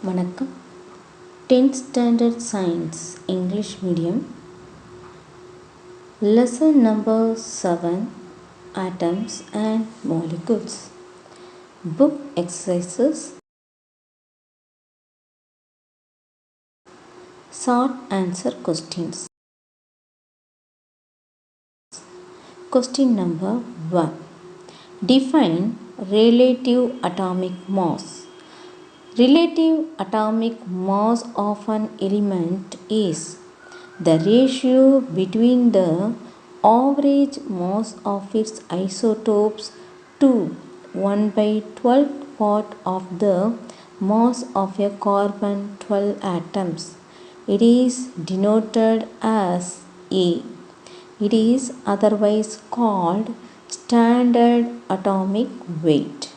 வணக்கம். 10th Standard Science English Medium Lesson number 7 Atoms and Molecules. Book exercises. Short answer questions. Question number 1. Define relative atomic mass. Relative atomic mass of an element is the ratio between the average mass of its isotopes to 1 by 12th part of the mass of a carbon 12 atoms. It is denoted as A. It is otherwise called standard atomic weight.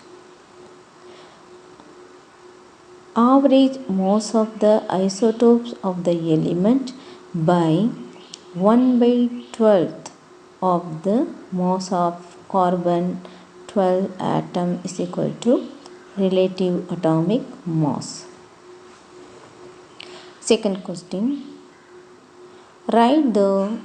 Average mass of the isotopes of the element by 1 by 12th of the mass of carbon 12 atom is equal to relative atomic mass. Second question. Write the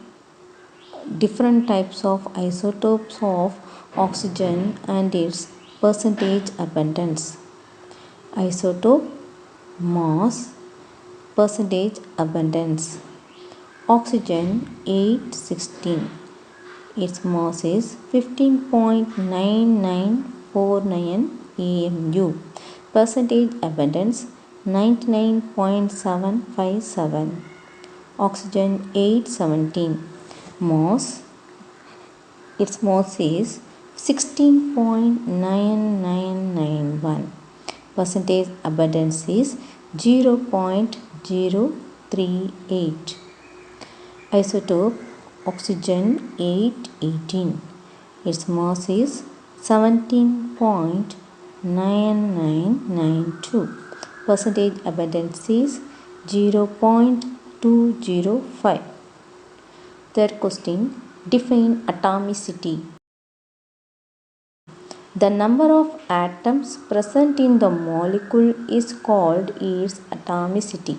different types of isotopes of oxygen and its percentage abundance. Isotope, mass, percentage abundance. Oxygen 816. Its mass is 15.9949 AMU. Percentage abundance 99.757. Oxygen 817. Mass. Its mass is 16.9991. Percentage abundance is 0.038. Isotope oxygen 818. Its mass is 17.9992. Percentage abundance is 0.205. Third question. Define atomicity. The number of atoms present in the molecule is called its atomicity.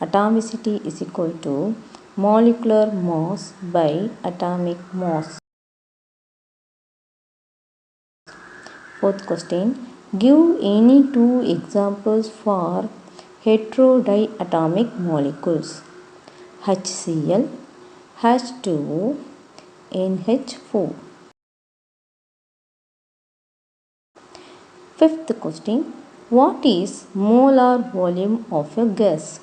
Atomicity is equal to molecular mass by atomic mass. Fourth question. Give any two examples for heterodiatomic molecules. HCl, H2O, NH4. Fifth question. What is molar volume of a gas?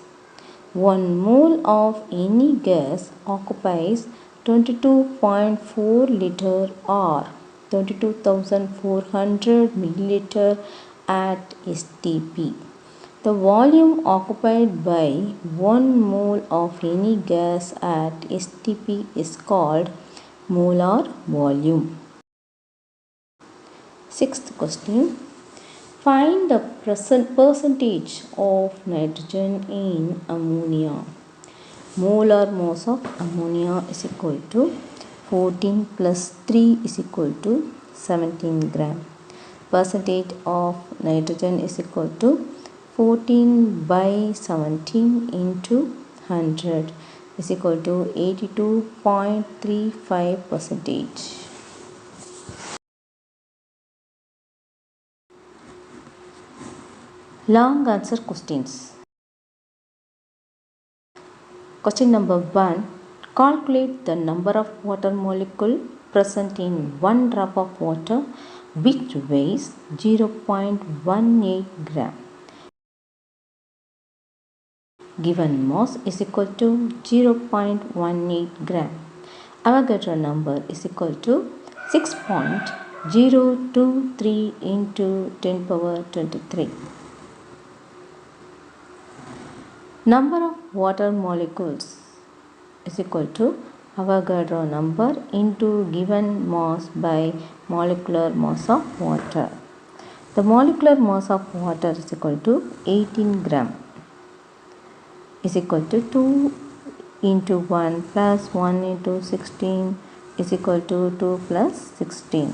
1 mole of any gas occupies 22.4 liter or 22,400 milliliter at STP. The volume occupied by 1 mole of any gas at STP is called molar volume. Sixth question. Find the percentage of nitrogen in ammonia. Molar mass of ammonia is equal to 14 plus 3 is equal to 17 gram. Percentage of nitrogen is equal to 14 by 17 into 100 is equal to 82.35%. Long answer questions. Question number 1. Calculate the number of water molecule present in 1 drop of water which weighs 0.18 gram. Given mass is equal to 0.18 gram. Avogadro number is equal to 6.023 into 10 power 23. Number of water molecules is equal to Avogadro number into given mass by molecular mass of water. The molecular mass of water is equal to 18 gram is equal to 2 into 1 plus 1 into 16 is equal to 2 plus 16.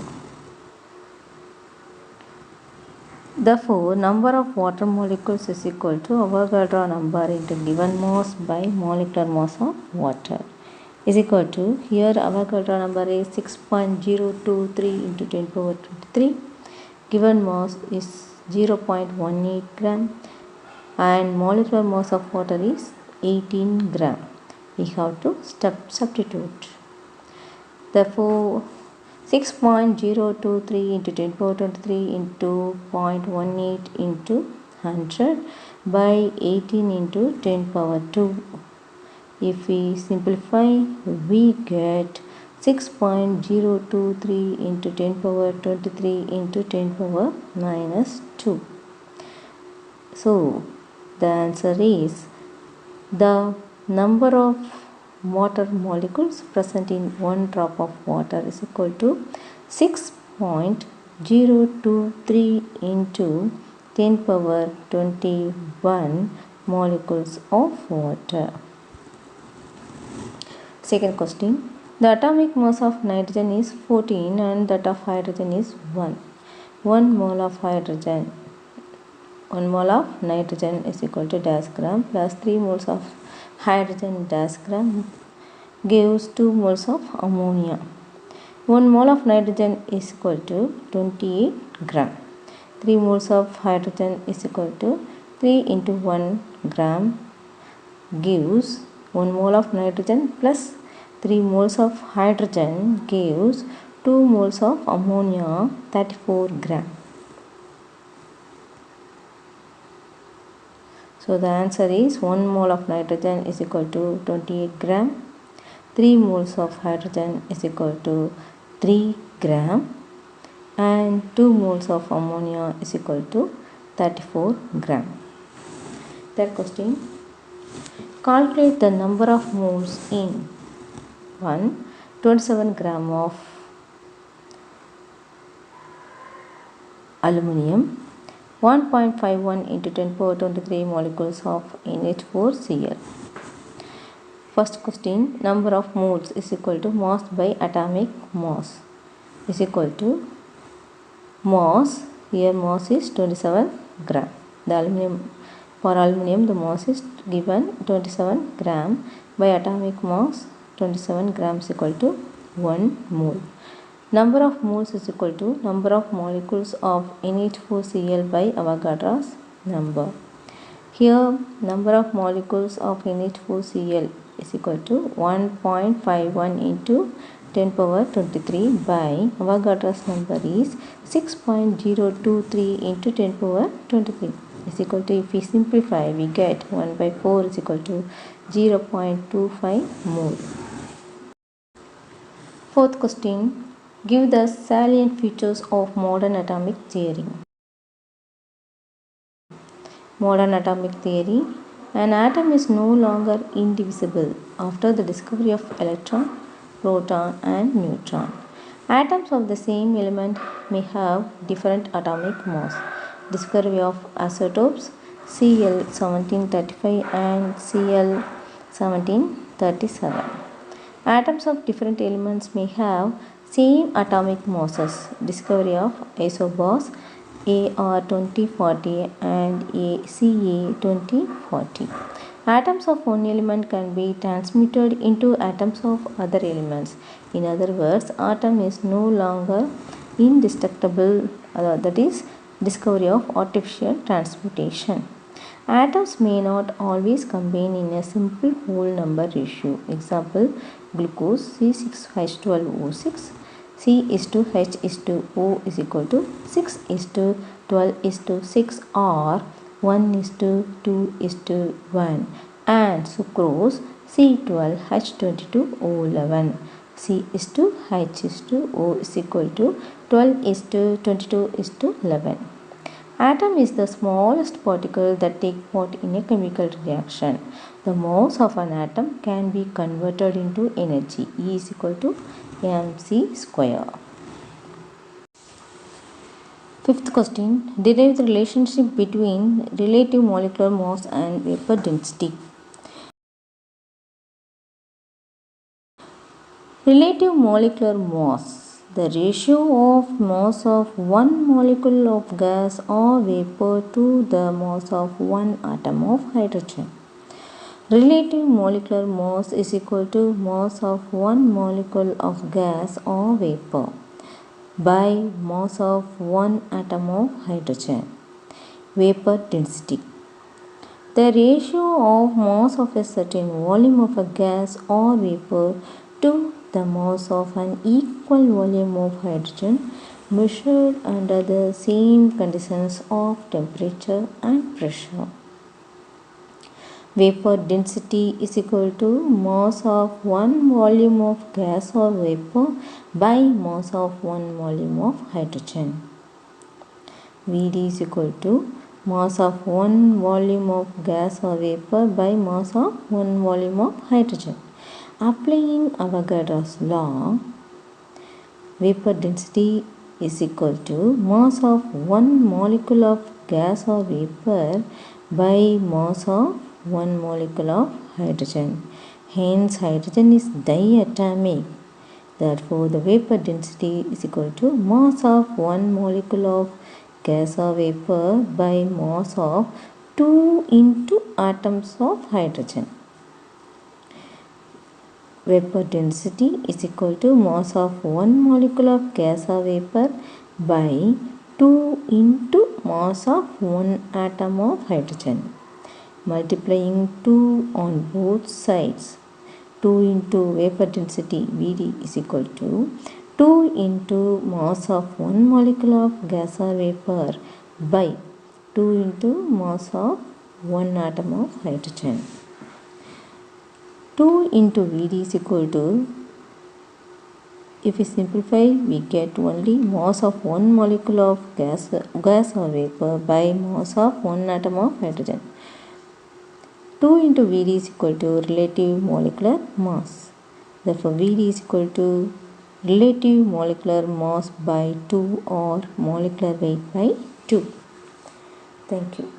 Therefore, number of water molecules is equal to Avogadro number into given mass by molecular mass of water is equal to, here Avogadro number is 6.023 into 10 power 23, given mass is 0.18 gram and molecular mass of water is 18 gram. We have to substitute. Therefore, 6.023 into 10 power 23 into 0.18 into 100 by 18 into 10 power 2. If we simplify, we get 6.023 into 10 power 23 into 10 power minus 2. So, the answer is the number of water molecules present in one drop of water is equal to 6.023 into 10 power 21 molecules of water. Second question. The atomic mass of nitrogen is 14 and that of hydrogen is 1. 1 mole of hydrogen, 1 mole of nitrogen is equal to dash gram plus 3 moles of hydrogen dash gram gives 2 moles of ammonia. 1 mole of nitrogen is equal to 28 gram. 3 moles of hydrogen is equal to 3 into 1 gram gives 1 mole of nitrogen plus 3 moles of hydrogen gives 2 moles of ammonia, 34 gram. So the answer is 1 mole of nitrogen is equal to 28 gram, 3 moles of hydrogen is equal to 3 gram and 2 moles of ammonia is equal to 34 gram. Third question. Calculate the number of moles in 27 gram of aluminum, 1.51 into 10 power 23 molecules of NH4Cl. First question, number of moles is equal to mass by atomic mass is equal to mass, here mass is 27 gram. The aluminum, for aluminum the mass is given 27 gram by atomic mass 27 grams equal to 1 mole. Number of moles is equal to number of molecules of NH4Cl by Avogadro's number. Here number of molecules of NH4Cl is equal to 1.51 into 10 power 23 by Avogadro's number is 6.023 into 10 power 23 is equal to, if we simplify, we get 1 by 4 is equal to 0.25 mole. Fourth question. Give the salient features of modern atomic theory. Modern atomic theory. An atom is no longer indivisible after the discovery of electron, proton and neutron. Atoms of the same element may have different atomic mass. Discovery of isotopes Cl 1735 and Cl 1737. Atoms of different elements may have same atomic masses. Discovery of isobars Ar 2040 and Ca 2040. Atoms of one element can be transmuted into atoms of other elements. In other words, atom is no longer indestructible, that is discovery of artificial transmutation. Atoms may not always combine in a simple whole number ratio. Example, glucose C6H12O6, C is to H is to O is equal to 6 is to 12 is to 6 or 1 is to 2 is to 1, and sucrose C12H22O11, C is to H is to O is equal to 12 is to 22 is to 11. Atom is the smallest particle that take part in a chemical reaction. The mass of an atom can be converted into energy. E is equal to mc square. Fifth question. Derive the relationship between relative molecular mass and vapor density. Relative molecular mass. The ratio of mass of one molecule of gas or vapor to the mass of one atom of hydrogen. Relative molecular mass is equal to mass of one molecule of gas or vapor by mass of one atom of hydrogen. Vapor density. The ratio of mass of a certain volume of a gas or vapor to the mass of an equal volume of hydrogen measured under the same conditions of temperature and pressure. Vapor density is equal to mass of one volume of gas or vapor by mass of one volume of hydrogen. Vd is equal to mass of one volume of gas or vapor by mass of one volume of hydrogen. Applying Avogadro's law, vapor density is equal to mass of one molecule of gas or vapor by mass of one molecule of hydrogen. Hence, hydrogen is diatomic. Therefore, the vapor density is equal to mass of one molecule of gas or vapor by mass of 2 into atoms of hydrogen. Vapor density is equal to mass of one molecule of gas or vapor by 2 into mass of one atom of hydrogen. Multiplying 2 on both sides. 2 into vapor density Vd is equal to 2 into mass of one molecule of gas or vapor by 2 into mass of one atom of hydrogen. 2 into Vd is equal to, if we simplify, we get only mass of one molecule of gas or vapor by mass of one atom of hydrogen. 2 into Vd is equal to relative molecular mass. Therefore, Vd is equal to relative molecular mass by 2 or molecular weight by 2. Thank you.